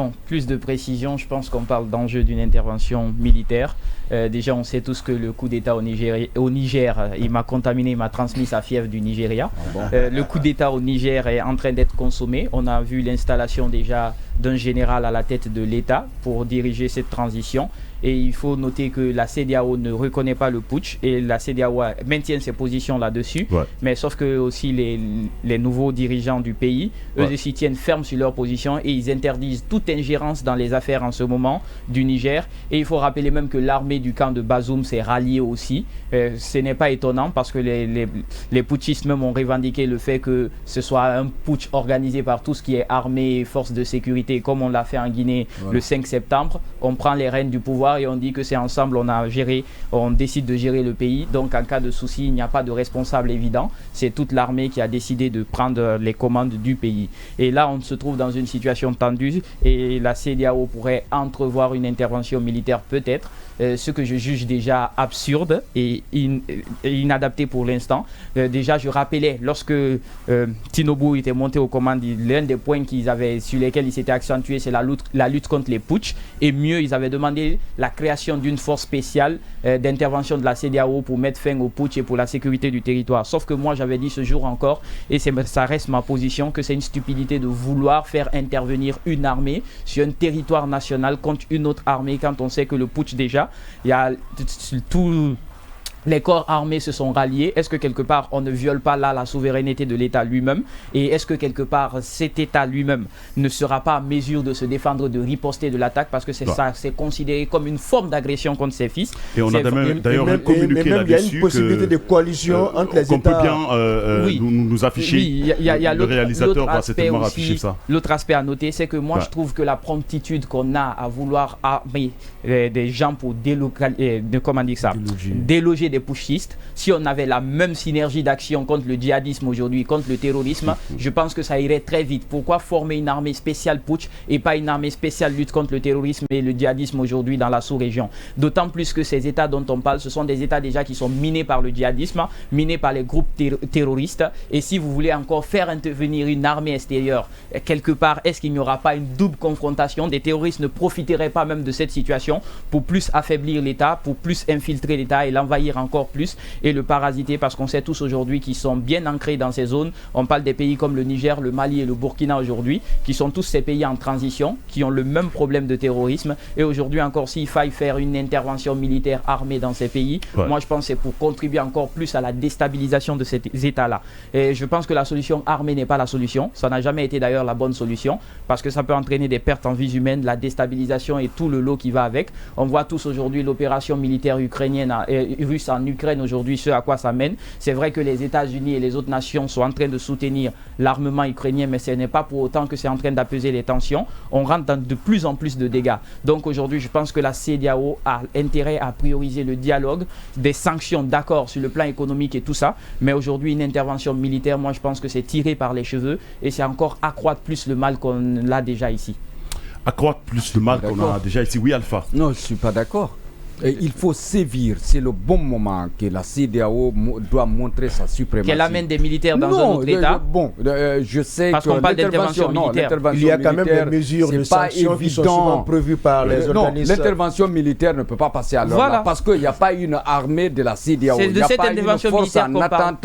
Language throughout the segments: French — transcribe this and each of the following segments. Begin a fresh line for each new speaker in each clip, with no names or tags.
Bon, plus de précision, je pense qu'on parle d'enjeu d'une intervention militaire. Déjà, on sait tous que le coup d'État au Niger, il m'a contaminé, il m'a transmis sa fièvre du Nigeria. Le coup d'État au Niger est en train d'être consommé. On a vu l'installation déjà d'un général à la tête de l'État pour diriger cette transition. Et il faut noter que la CEDEAO ne reconnaît pas le putsch et la CEDEAO maintient ses positions là-dessus. Ouais. Mais sauf que aussi les nouveaux dirigeants du pays, eux aussi tiennent ferme sur leur position et ils interdisent toute ingérence dans les affaires en ce moment du Niger. Et il faut rappeler même que l'armée du camp de Bazoum s'est ralliée aussi. Ce n'est pas étonnant parce que les putschistes même ont revendiqué le fait que ce soit un putsch organisé par tout ce qui est armée et forces de sécurité, comme on l'a fait en Guinée le 5 septembre. On prend les rênes du pouvoir et on dit que c'est ensemble, on décide de gérer le pays. Donc en cas de souci, il n'y a pas de responsable évident. C'est toute l'armée qui a décidé de prendre les commandes du pays. Et là, on se trouve dans une situation tendue et la CEDEAO pourrait entrevoir une intervention militaire peut-être. Ce que je juge déjà absurde et inadapté pour l'instant. Déjà, je rappelais, lorsque Tinubu était monté aux commandes, l'un des points sur lesquels il s'était accentué, c'est la lutte contre les putschs. Et mieux, ils avaient demandé la création d'une force spéciale d'intervention de la CEDEAO pour mettre fin au putsch et pour la sécurité du territoire. Sauf que moi, j'avais dit ce jour encore, et ça reste ma position, que c'est une stupidité de vouloir faire intervenir une armée sur un territoire national contre une autre armée quand on sait que le putsch déjà, il y a tout. Les corps armés se sont ralliés. Est-ce que quelque part on ne viole pas là la souveraineté de l'État lui-même? Et est-ce que quelque part cet État lui-même ne sera pas en mesure de se défendre, de riposter de l'attaque? Parce que c'est ça, c'est considéré comme une forme d'agression contre ses fils.
Et on a d'ailleurs un communiqué là-dessus.
Il y a une possibilité de coalition entre les États.
On peut bien nous afficher.
Oui,
le réalisateur va certainement afficher ça.
L'autre aspect à noter, c'est que moi je trouve que la promptitude qu'on a à vouloir armer des gens pour déloger des putschistes, si on avait la même synergie d'action contre le djihadisme aujourd'hui, contre le terrorisme, je pense que ça irait très vite. Pourquoi former une armée spéciale putsch et pas une armée spéciale lutte contre le terrorisme et le djihadisme aujourd'hui dans la sous-région? D'autant plus que ces États dont on parle, ce sont des États déjà qui sont minés par le djihadisme, minés par les groupes terroristes. Et si vous voulez encore faire intervenir une armée extérieure, quelque part, est-ce qu'il n'y aura pas une double confrontation? Des terroristes ne profiteraient pas même de cette situation pour plus affaiblir l'État, pour plus infiltrer l'État et l'envahir encore plus et le parasiter, parce qu'on sait tous aujourd'hui qu'ils sont bien ancrés dans ces zones. On parle des pays comme le Niger, le Mali et le Burkina aujourd'hui, qui sont tous ces pays en transition, qui ont le même problème de terrorisme. Et aujourd'hui encore, s'il faille faire une intervention militaire armée dans ces pays, moi je pense que c'est pour contribuer encore plus à la déstabilisation de ces États-là. Et je pense que la solution armée n'est pas la solution. Ça n'a jamais été d'ailleurs la bonne solution, parce que ça peut entraîner des pertes en vies humaines, la déstabilisation et tout le lot qui va avec. On voit tous aujourd'hui l'opération militaire ukrainienne russe en Ukraine aujourd'hui, ce à quoi ça mène. C'est vrai que les États-Unis et les autres nations sont en train de soutenir l'armement ukrainien, mais ce n'est pas pour autant que c'est en train d'apaiser les tensions. On rentre dans de plus en plus de dégâts. Donc aujourd'hui, je pense que la CEDEAO a intérêt à prioriser le dialogue, des sanctions, d'accord, sur le plan économique et tout ça, mais aujourd'hui, une intervention militaire, moi je pense que c'est tiré par les cheveux et c'est encore accroître plus le mal qu'on a déjà ici.
Accroître plus le mal qu'on a déjà ici. Oui, Alpha.
Non, je ne suis pas d'accord. Et il faut sévir, c'est le bon moment que la CEDEAO doit montrer sa suprématie.
Qu'elle amène des militaires dans un autre État.
Je sais
parce qu'on parle d'intervention militaire.
Il y a quand même des mesures de sanctions qui sont souvent prévues par les organismes.
Non, l'intervention militaire ne peut pas passer à l'ordre parce qu'il n'y a pas une armée de la CEDEAO.
C'est de cette intervention militaire qu'on parle.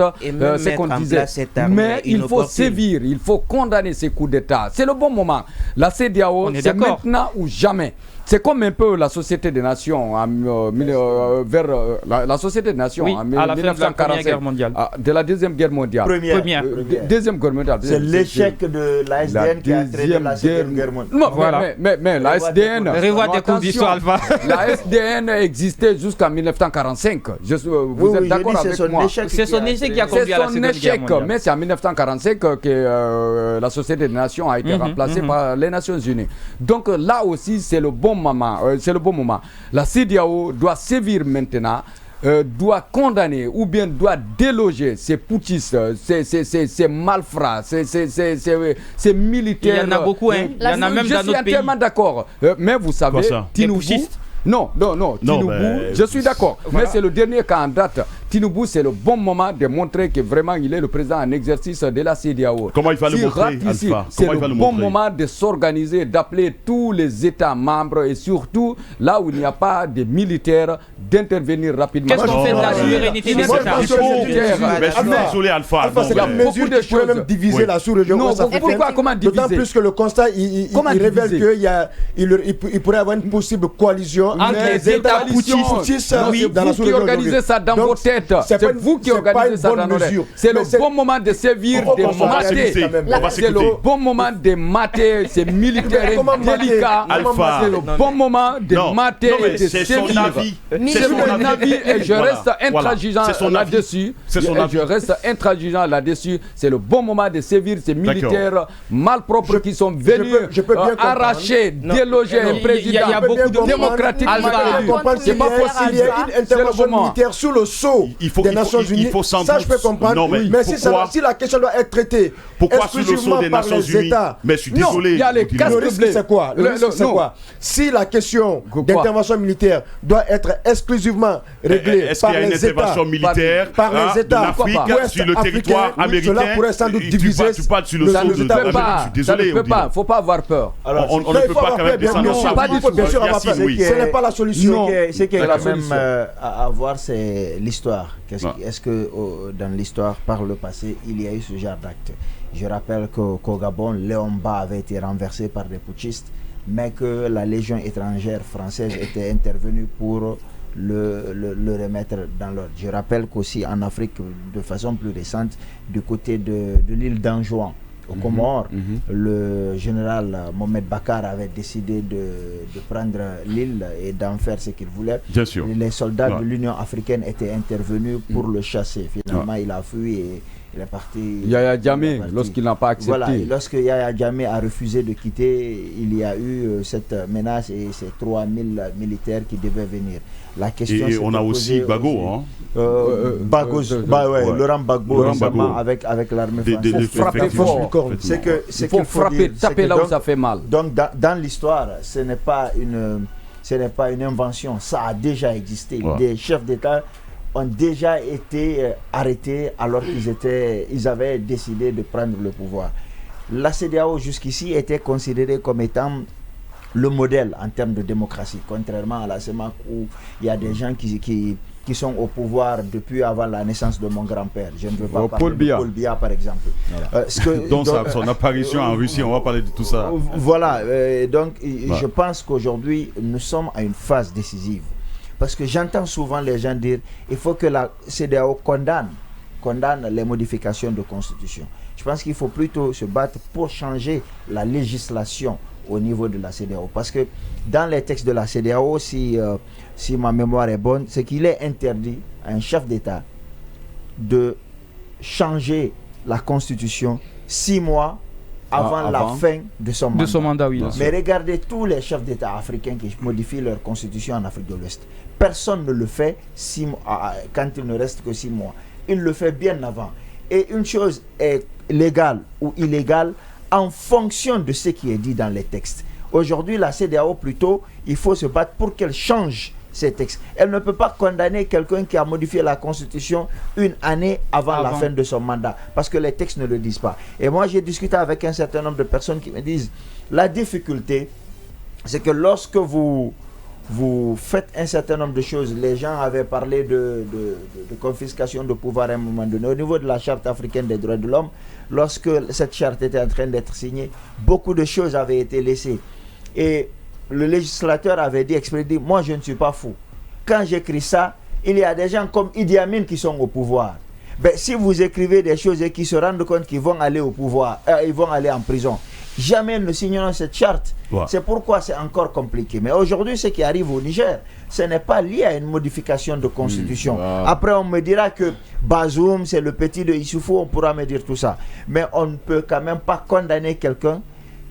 C'est qu'on disait. Mais il faut sévir, il faut condamner ces coups d'État. C'est le bon moment. La CEDEAO, c'est maintenant ou jamais. C'est comme un peu la Société des Nations vers la Société des Nations en 1945, de la Deuxième Guerre mondiale. Deuxième Guerre mondiale.
C'est l'échec de la SDN qui a entraîné la Deuxième Guerre mondiale.
Non, mais la SDN.
Revois tes cours d'histoire, Alpha.
La SDN existait jusqu'à 1945. Vous êtes d'accord avec moi?
C'est son échec qui a conduit à la Seconde Guerre mondiale.
Mais c'est en 1945 que la Société des Nations a été remplacée par les Nations Unies. Donc là aussi, c'est le bon moment. La CEDEAO doit sévir maintenant, doit condamner ou bien doit déloger ces putschistes, ces malfrats, ces militaires.
Il y en a beaucoup, hein. Il y en a même dans notre pays.
Je suis entièrement d'accord. Mais vous savez, Tinubu. Non, Tinubu, je suis d'accord. Mais c'est le dernier cas en date. Tinubu, c'est le bon moment de montrer que vraiment il est le président en exercice de la CEDEAO.
Comment il va le montrer, Alpha?
C'est le bon moment de s'organiser, d'appeler tous les États membres et surtout, là où il n'y a pas de militaires, d'intervenir rapidement.
Qu'est-ce qu'on fait de la souveraineté des États?
Je suis désolé, Alpha.
C'est la mesure de pourrait même diviser la sous-région.
Pourquoi? Comment diviser?
D'autant plus que le constat, il révèle qu'il pourrait y avoir une possible coalition
entre les États
putschistes
dans la sous-région. Vous qui organisez ça dans vos têtes. C'est vous qui organisez ça dans nos têtes. C'est le bon moment de sévir, de mater. C'est le bon moment de mater ces militaires délicats. C'est le bon moment de mater et de sévir. C'est mon avis et je reste intransigeant là-dessus. Je reste intransigeant là-dessus. C'est le bon moment de sévir ces militaires malpropres qui sont venus arracher, déloger un président démocratiquement élu. C'est pas possible.
Il y a une intervention militaire sous le sceau des Nations Unies. Ça, je peux comprendre. Mais si la question doit être traitée exclusivement par les États,
mais je suis désolé.
Il y a les casques bleus.
C'est quoi? Le risque, c'est quoi? Si la question d'intervention militaire doit être exclusivement réglée par les États, par les États
sur le territoire américain,
cela pourrait sans doute diviser.
Tu parles sur le sol de
ça ne peut pas. Faut pas avoir peur.
Alors, on ne peut pas quand même descendre ça.
Bien sûr, ce n'est pas la solution.
Ce qui est quand même à voir, c'est l'histoire. Est-ce que dans l'histoire, par le passé, il y a eu ce genre d'acte? Je rappelle qu'au Gabon, Léon Mba avait été renversé par des putschistes, mais que la Légion étrangère française était intervenue pour le remettre dans l'ordre. Je rappelle qu'aussi en Afrique, de façon plus récente, du côté de l'île d'Anjouan, au Comores, le général Mohamed Bakar avait décidé de prendre l'île et d'en faire ce qu'il voulait.
Bien sûr.
Les soldats de l'Union africaine étaient intervenus pour le chasser. Finalement, il a fui et il est parti.
Yaya Jammeh, lorsqu'il n'a pas accepté.
Voilà, et lorsque Yaya Jammeh a refusé de quitter, il y a eu cette menace et ces 3000 militaires qui devaient venir. La question,
et on a aussi Gbagbo,
Laurent Gbagbo récemment avec l'armée française.
Il faut frapper fort. Il faut frapper, taper là où ça fait mal.
Donc dans l'histoire, ce n'est pas une invention, ça a déjà existé. Des chefs d'État ont déjà été arrêtés alors qu'ils avaient décidé de prendre le pouvoir. La CEDEAO jusqu'ici était considérée comme étant le modèle en termes de démocratie, contrairement à la CEMAC où il y a des gens qui sont au pouvoir depuis avant la naissance de mon grand-père. Je ne veux pas parler de Paul Biya, par exemple.
Voilà. Donc son apparition en Russie, on va parler de tout ça.
Voilà, je pense qu'aujourd'hui, nous sommes à une phase décisive. Parce que j'entends souvent les gens dire il faut que la CEDEAO condamne les modifications de constitution. Je pense qu'il faut plutôt se battre pour changer la législation au niveau de la CEDEAO. Parce que dans les textes de la CEDEAO, si ma mémoire est bonne, c'est qu'il est interdit à un chef d'État de changer la constitution 6 mois avant la fin de son mandat.
Oui.
Mais regardez tous les chefs d'État africains qui modifient leur constitution en Afrique de l'Ouest. Personne ne le fait quand il ne reste que 6 mois. Il le fait bien avant. Et une chose est légale ou illégale en fonction de ce qui est dit dans les textes. Aujourd'hui, la CEDEAO, plutôt, il faut se battre pour qu'elle change ces textes. Elle ne peut pas condamner quelqu'un qui a modifié la Constitution une année avant la fin de son mandat, parce que les textes ne le disent pas. Et moi, j'ai discuté avec un certain nombre de personnes qui me disent, la difficulté, c'est que lorsque vous faites un certain nombre de choses, les gens avaient parlé de confiscation de pouvoir à un moment donné. Au niveau de la Charte africaine des droits de l'homme, lorsque cette charte était en train d'être signée, beaucoup de choses avaient été laissées. Et le législateur avait dit, moi je ne suis pas fou. Quand j'écris ça, il y a des gens comme Idi Amin qui sont au pouvoir. Ben, si vous écrivez des choses et qu'ils se rendent compte qu'ils vont aller au pouvoir, ils vont aller en prison, jamais ils ne signeront cette charte. C'est pourquoi c'est encore compliqué. Mais aujourd'hui, ce qui arrive au Niger, ce n'est pas lié à une modification de constitution. Après, on me dira que Bazoum, c'est le petit de Issoufou, on pourra me dire tout ça. Mais on ne peut quand même pas condamner quelqu'un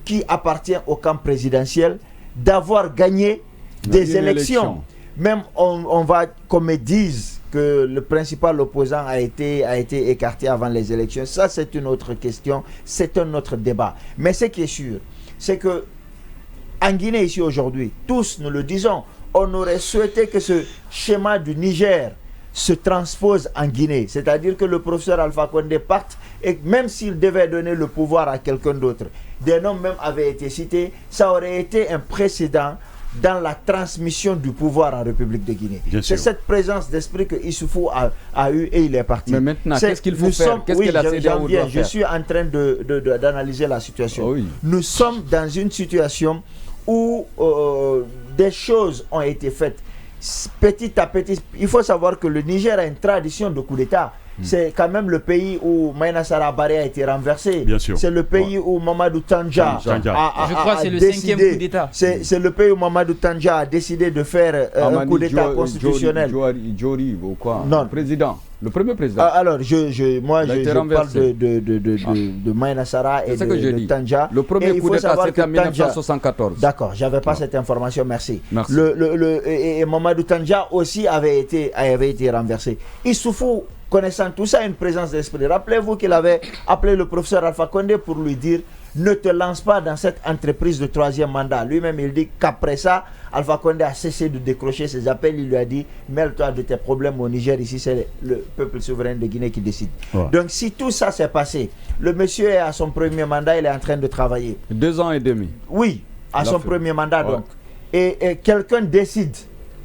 qui appartient au camp présidentiel d'avoir gagné des élections. Même on va, comme ils disent, que le principal opposant a été écarté avant les élections. Ça, c'est une autre question, c'est un autre débat. Mais ce qui est sûr, c'est que en Guinée, ici aujourd'hui, tous nous le disons, on aurait souhaité que ce schéma du Niger se transpose en Guinée. C'est-à-dire que le professeur Alpha Condé parte et même s'il devait donner le pouvoir à quelqu'un d'autre, des noms même avaient été cités, ça aurait été un précédent dans la transmission du pouvoir en République de Guinée. C'est cette présence d'esprit que Issoufou a eu et il est parti.
Mais maintenant, qu'est-ce qu'il faut faire? Qu'est-ce que la CEDEAO doit faire?
Je suis en train d'analyser la situation.
Oui.
Nous sommes dans une situation où des choses ont été faites petit à petit. Il faut savoir que le Niger a une tradition de coup d'État. C'est quand même le pays où Maïna Sarabari a été renversé. C'est le pays où Mamadou Tandja a
c'est le
décidé.
5e coup d'État.
C'est le pays où Mamadou Tandja a décidé de faire un coup d'État constitutionnel.
Djori ou quoi?
Non.
Le premier président.
Alors, je parle de Maïna Sara et de Tandja.
Le premier coup d'État, c'était en 1974.
D'accord, j'avais pas cette information, merci. Et Mamadou Tandja aussi avait été renversé. Issoufou, connaissant tout ça, une présence d'esprit. Rappelez-vous qu'il avait appelé le professeur Alpha Condé pour lui dire ne te lance pas dans cette entreprise de 3e mandat. Lui-même, il dit qu'après ça, Alpha Condé a cessé de décrocher ses appels. Il lui a dit mêle-toi de tes problèmes au Niger. Ici, c'est le peuple souverain de Guinée qui décide. Ouais. Donc, si tout ça s'est passé, le monsieur est à son premier mandat, il est en train de travailler.
2 ans et demi.
Oui, à son premier mandat, donc. Et quelqu'un décide.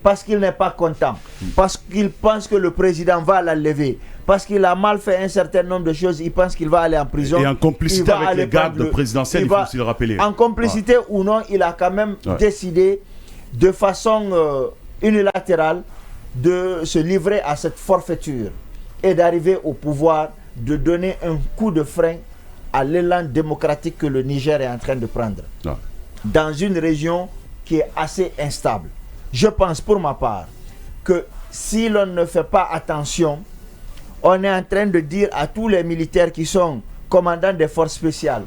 Parce qu'il n'est pas content, parce qu'il pense que le président va la lever, parce qu'il a mal fait un certain nombre de choses, il pense qu'il va aller en prison.
Et en complicité avec les gardes présidentiels, il faut aussi le rappeler.
En complicité ou non, il a quand même décidé de façon unilatérale de se livrer à cette forfaiture et d'arriver au pouvoir, de donner un coup de frein à l'élan démocratique que le Niger est en train de prendre. Dans une région qui est assez instable. Je pense pour ma part que si l'on ne fait pas attention, on est en train de dire à tous les militaires qui sont commandants des forces spéciales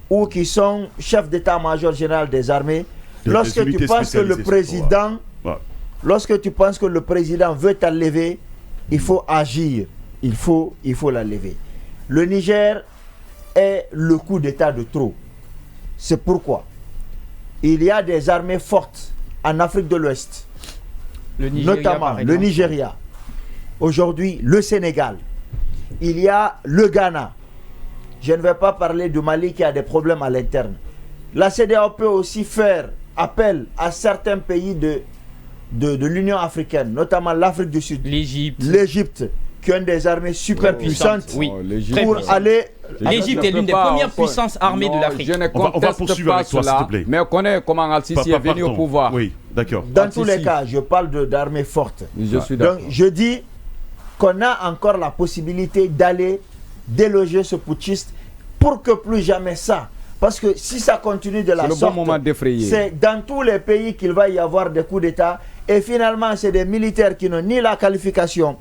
ou qui sont chefs d'état-major général des armées, lorsque tu penses que le président, lorsque tu penses que le président veut t'enlever, il faut agir, il faut l'enlever. Le Niger est le coup d'état de trop. C'est pourquoi il y a des armées fortes en Afrique de l'Ouest, notamment le Nigeria, aujourd'hui le Sénégal, il y a le Ghana. Je ne vais pas parler du Mali qui a des problèmes à l'interne. La CEDEAO peut aussi faire appel à certains pays de l'Union africaine, notamment l'Afrique du Sud, l'Égypte, qui ont des armées super puissantes pour aller...
L'Égypte est l'une des premières puissances armées de l'Afrique.
On va poursuivre avec toi, s'il te plaît.
Mais on connaît comment Al-Sisi est venu au pouvoir.
Oui, d'accord.
Dans tous les cas, je parle d'armées fortes.
Je suis d'accord.
Donc, je dis qu'on a encore la possibilité d'aller déloger ce putschiste pour que plus jamais ça. Parce que si ça continue de la sorte, c'est dans tous les pays qu'il va y avoir des coups d'État. Et finalement, c'est des militaires qui n'ont ni la qualification,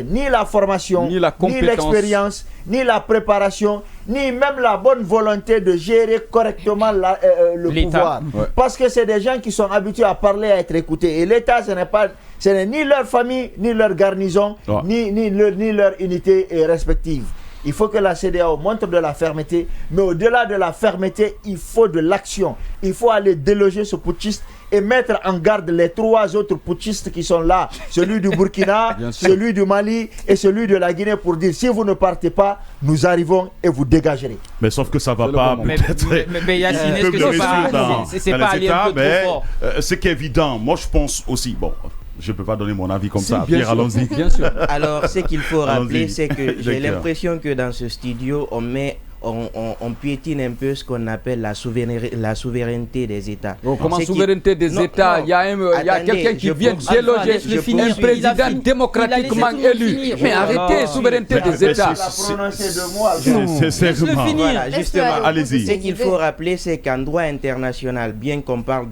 ni la formation, ni l'expérience, ni la préparation, ni même la bonne volonté de gérer correctement le pouvoir. Parce que c'est des gens qui sont habitués à parler, à être écoutés. Et l'État, ce n'est ni leur famille, ni leur garnison, ni leur unité respective. Il faut que la CEDEAO montre de la fermeté, mais au-delà de la fermeté, il faut de l'action. Il faut aller déloger ce putschiste et mettre en garde les 3 autres putschistes qui sont là, celui du Burkina, celui du Mali et celui de la Guinée, pour dire si vous ne partez pas, nous arrivons et vous dégagerez.
Mais sauf que ça ne va pas peut-être.
Mais Yacine, est-ce que c'est pas aller un peu trop fort?
Ce qui est évident, moi je pense aussi, bon, je ne peux pas donner mon avis comme ça. Pierre, allons-y.
Bien sûr. Alors, ce qu'il faut rappeler, c'est que j'ai l'impression que dans ce studio, on piétine un peu ce qu'on appelle la souveraineté des États.
Comment souveraineté des États? Il y a quelqu'un qui vient déloger un président démocratiquement élu. Mais arrêtez, souveraineté des États.
C'est sérieusement.
Voilà, justement,
allez-y.
Ce qu'il faut rappeler, c'est qu'en droit international, bien qu'on parle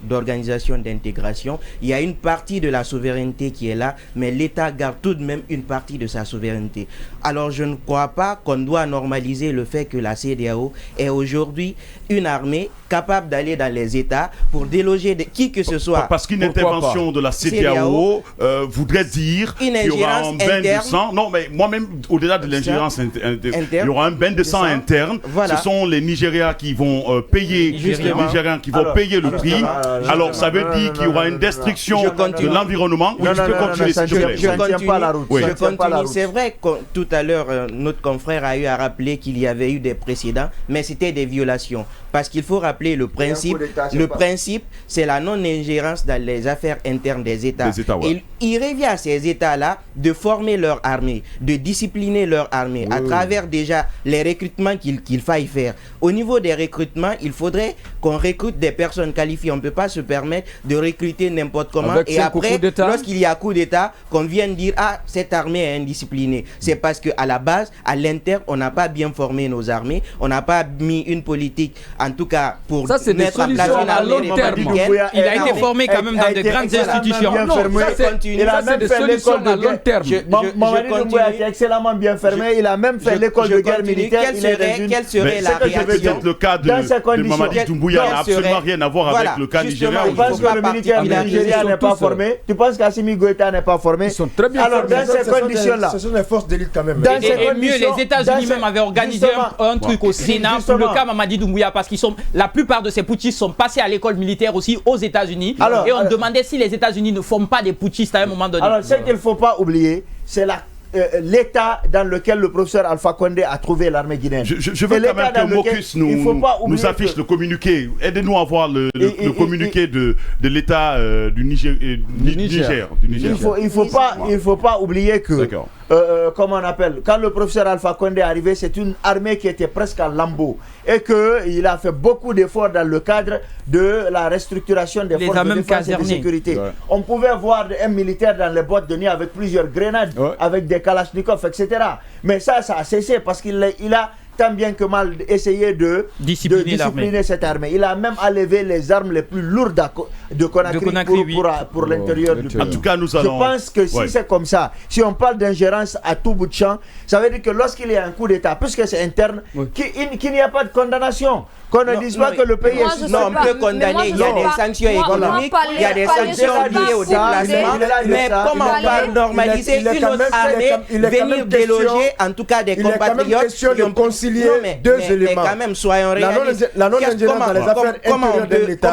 d'organisation d'intégration, il y a une partie de la souveraineté qui est là, mais l'État garde tout de même une partie de sa souveraineté. Alors, je ne crois pas qu'on doit normaliser minimiser le fait que la CEDEAO est aujourd'hui une armée capable d'aller dans les États pour déloger qui que ce soit.
Parce qu'une intervention de la CEDEAO voudrait dire qu'il y aura un bain de sang. Non, mais moi-même, au-delà de l'ingérence interne, il y aura un bain de sang interne. Voilà. Ce sont les Nigériens qui vont payer, payer le prix. Alors, ça veut dire qu'il y aura une destruction de l'environnement. Oui, je peux continuer, s'il te plaît.
Je ne tiens pas la route.
Je continue. C'est vrai que tout à l'heure, notre confrère a eu à rappeler qu'il y avait eu des précédents, mais c'était des violations. Parce qu'il faut rappeler le principe. Le principe, c'est la non-ingérence dans les affaires internes des États. Et il revient à ces États-là de former leur armée, de discipliner leur armée à travers déjà les recrutements qu'il faille faire. Au niveau des recrutements, il faudrait qu'on recrute des personnes qualifiées. On ne peut pas se permettre de recruter n'importe comment. Et après, lorsqu'il y a coup d'État, qu'on vienne dire « Ah, cette armée est indisciplinée ». C'est parce qu'à la base, à l'interne, on n'a pas bien formé nos armées. On n'a pas mis une politique, en tout cas, pour mettre en place une armée républicaine.
Il a été formé quand même dans de grandes institutions.
Non, il a même fait l'école de long terme. Mamadi Doumbouya est excellemment bien fermé. Il a même fait l'école de guerre militaire.
Quelle serait la réaction?
Le cas de Mamadi Doumbouya n'a absolument rien à voir avec le cas nigérien.
Tu penses que le militaire nigérien n'est pas formé? Tu penses qu'Assimi Goïta n'est pas formé?
Ils sont très bien formés.
Alors, dans ces conditions-là,
ce sont des forces d'élite quand même.
Et mieux, les États-Unis même avaient organisé un truc au Sénat pour le cas Mamadi Doumbouya, parce qu'ils sont, la plupart de ces putschistes sont passés à l'école militaire aussi aux États-Unis. Et on demandait si les États-Unis ne forment pas des putschistes à un moment donné.
Alors, ce qu'il ne faut pas oublier, c'est l'état dans lequel le professeur Alpha Condé a trouvé l'armée guinéenne.
Je veux quand même que Mocus nous affiche le communiqué. Aidez-nous à voir le communiqué de l'état du Niger.
Il ne faut pas oublier que, comment on appelle, quand le professeur Alpha Condé est arrivé, c'est une armée qui était presque en lambeaux et qu'il a fait beaucoup d'efforts dans le cadre de la restructuration des forces de défense et de sécurité. On pouvait voir un militaire dans les boîtes de nuit avec plusieurs grenades, avec des kalachnikovs, etc. Mais ça a cessé parce qu'il a tant bien que mal essayé de discipliner cette armée. Il a même enlevé les armes les plus lourdes de Conakry pour l'intérieur du pays.
En tout cas, nous allons...
Je pense que si c'est comme ça, si on parle d'ingérence à tout bout de champ, ça veut dire que lorsqu'il y a un coup d'État, puisque c'est interne, qu'il n'y a pas de condamnation. Qu'on ne dise pas que le pays est...
Non, on peut condamner, il y a des sanctions économiques, il y a des sanctions liées au déplacement, mais comment on va normaliser une autre armée venir déloger, en tout cas des compatriotes
qui ont concilié deux éléments.
Mais quand même, soyons réalistes.
La non-ingérence dans les affaires intérieures de l'État.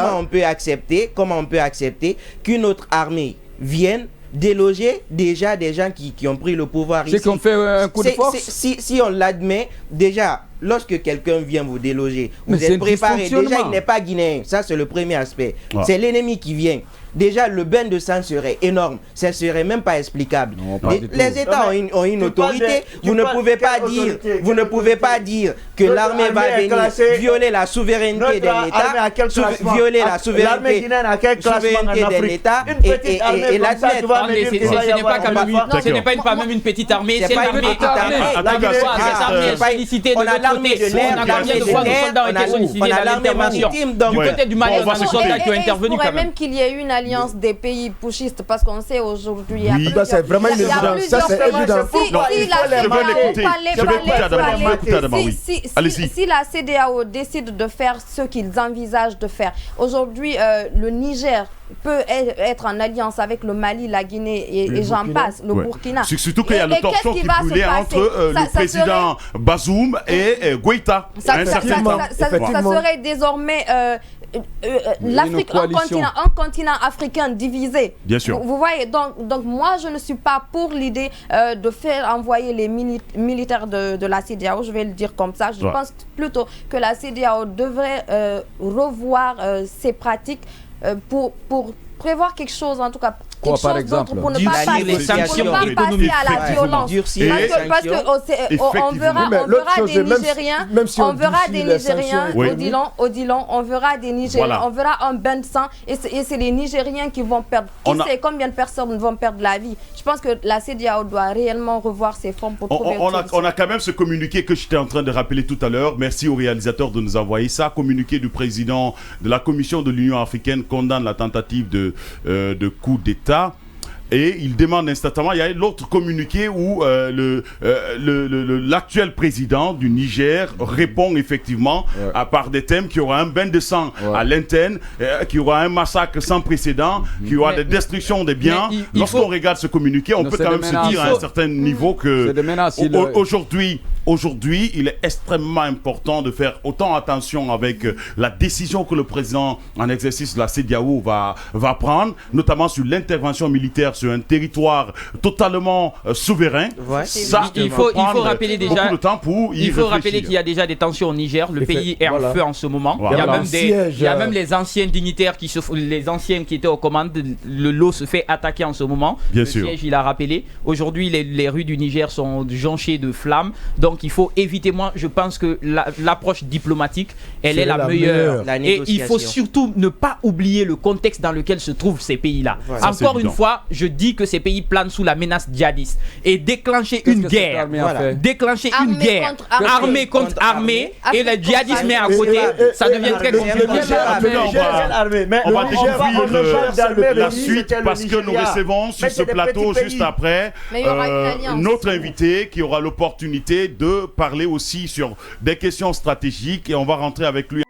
Comment on peut accepter qu'une autre armée vienne déloger déjà des gens qui ont pris le pouvoir ici?
C'est qu'on fait un coup de force.
Si on l'admet, déjà, lorsque quelqu'un vient vous déloger, vous êtes préparé. Déjà, il n'est pas guinéen. Ça, c'est le premier aspect. C'est l'ennemi qui vient. Déjà, le bain de sang serait énorme. Ça ne serait même pas explicable. Les États ont une autorité. Vous ne pouvez pas dire que l'armée va venir violer la souveraineté d'un État, violer la souveraineté d'un État et l'admettre.
Ce n'est pas même une petite armée, c'est une petite armée.
On a l'armée de l'air,
on a l'armée maritime. Du côté du Mali, on a des soldats qui ont intervenu quand même.
Même qu'il y ait une alliance des pays putschistes, parce qu'on sait aujourd'hui.
Oui, c'est vraiment une évidence. Ça, c'est évident.
Si la CEDEAO décide de faire ce qu'ils envisagent de faire, aujourd'hui, le Niger peut être en alliance avec le Mali, la Guinée et j'en passe, le Burkina.
Surtout qu'il y a le torchon qui brûlait entre le président Bazoum et Goïta.
Ça serait désormais l'Afrique, un continent africain divisé.
Bien sûr.
Vous voyez, donc moi je ne suis pas pour l'idée de faire envoyer les militaires de la CEDEAO, je vais le dire comme ça. Je pense plutôt que la CEDEAO devrait revoir ses pratiques pour prévoir quelque chose, en tout cas.
Par exemple,
pour ne pas passer à la violence. Parce qu'on verra des Nigériens, Odilon, on verra des Nigériens, on verra un bain de sang et c'est les Nigériens qui vont perdre. Qui sait combien de personnes vont perdre la vie? Je pense que la CEDEAO doit réellement revoir ses formes pour trouver
on a quand même ce communiqué que j'étais en train de rappeler tout à l'heure. Merci au réalisateur de nous envoyer ça. Communiqué du président de la Commission de l'Union africaine condamne la tentative de coup d'État. et il demande instantanément. Il y a l'autre communiqué où l'actuel président du Niger répond effectivement à part des thèmes qui aura un bain de sang à l'interne, qui aura un massacre sans précédent, qui aura des destructions des biens. Lorsqu'on regarde ce communiqué, on peut quand même se dire à un certain niveau que aujourd'hui, il est extrêmement important de faire autant attention avec la décision que le président en exercice de la CEDEAO va prendre, notamment sur l'intervention militaire sur un territoire totalement souverain.
Ça, il faut rappeler déjà beaucoup de temps pour il faut rappeler qu'il y a déjà des tensions au Niger. Le pays est en feu en ce moment. Il y a même les anciens dignitaires les anciens qui étaient aux commandes. Le lot se fait attaquer en ce moment.
Bien sûr.
Siège, il a rappelé. Aujourd'hui, les rues du Niger sont jonchées de flammes. Donc, il faut éviter. Moi, je pense que l'approche diplomatique, elle est la meilleure. Et il faut surtout ne pas oublier le contexte dans lequel se trouvent ces pays-là. Encore une fois, je dis que ces pays planent sous la menace djihadiste. Et déclencher une guerre, armée contre armée, et le djihadisme est à côté, ça devient très compliqué.
On va découvrir la suite parce que nous recevons sur ce plateau juste après notre invité qui aura l'opportunité de parler aussi sur des questions stratégiques et on va rentrer avec lui.